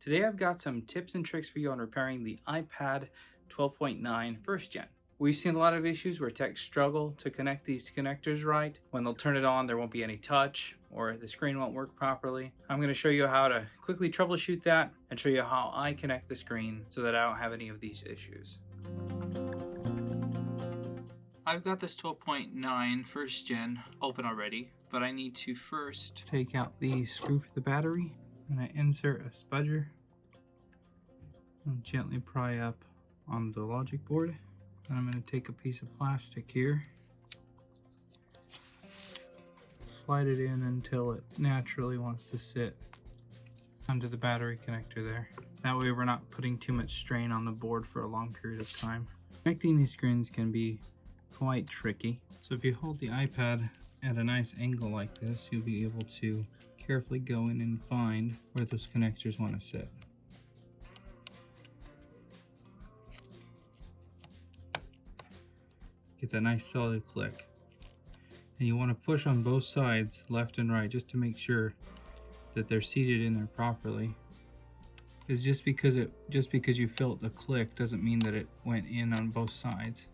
Today I've got some tips and tricks for you on repairing the iPad 12.9 first gen. We've seen a lot of issues where techs struggle to connect these connectors right. When they'll turn it on, there won't be any touch or the screen won't work properly. I'm going to show you how to quickly troubleshoot that and show you how I connect the screen so that I don't have any of these issues. I've got this 12.9 first gen open already, but I need to first take out the screw for the battery, and I insert a spudger and gently pry up on the logic board. And I'm going to take a piece of plastic here, slide it in until it naturally wants to sit under the battery connector there. That way we're not putting too much strain on the board for a long period of time. Connecting these screens can be quite tricky. So if you hold the iPad at a nice angle like this, you'll be able to carefully go in and find where those connectors want to sit. Get that nice solid click. And you want to push on both sides, left and right, just to make sure that they're seated in there properly. Because just because you felt the click doesn't mean that it went in on both sides.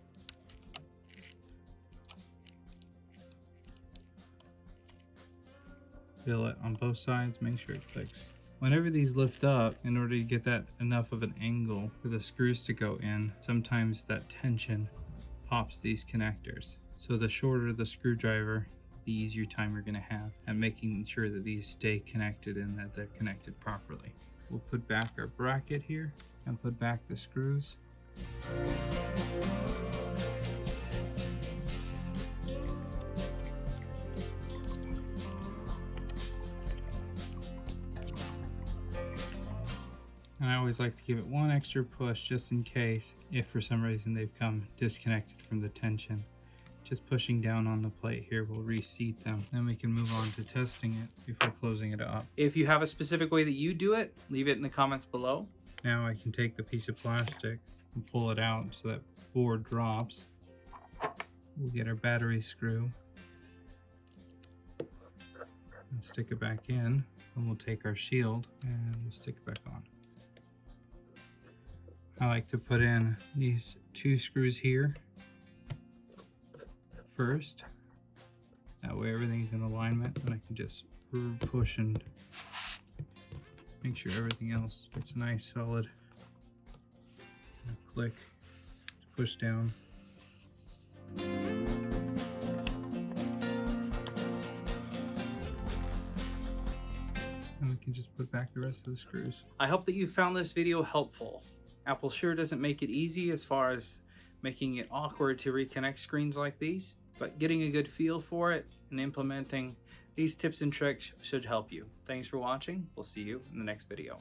Feel it on both sides, make sure it clicks. Whenever these lift up, in order to get that enough of an angle for the screws to go in, sometimes that tension pops these connectors. So the shorter the screwdriver, the easier time you're gonna have at making sure that these stay connected and that they're connected properly. We'll put back our bracket here and put back the screws. And I always like to give it one extra push just in case if for some reason they've come disconnected from the tension. Just pushing down on the plate here will reseat them. Then we can move on to testing it before closing it up. If you have a specific way that you do it, leave it in the comments below. Now I can take the piece of plastic and pull it out so that board drops. We'll get our battery screw and stick it back in. And we'll take our shield and we'll stick it back on. I like to put in these two screws here first. That way everything's in alignment and I can just push and make sure everything else gets a nice solid click to push down. And we can just put back the rest of the screws. I hope that you found this video helpful. Apple sure doesn't make it easy as far as making it awkward to reconnect screens like these, but getting a good feel for it and implementing these tips and tricks should help you. Thanks for watching. We'll see you in the next video.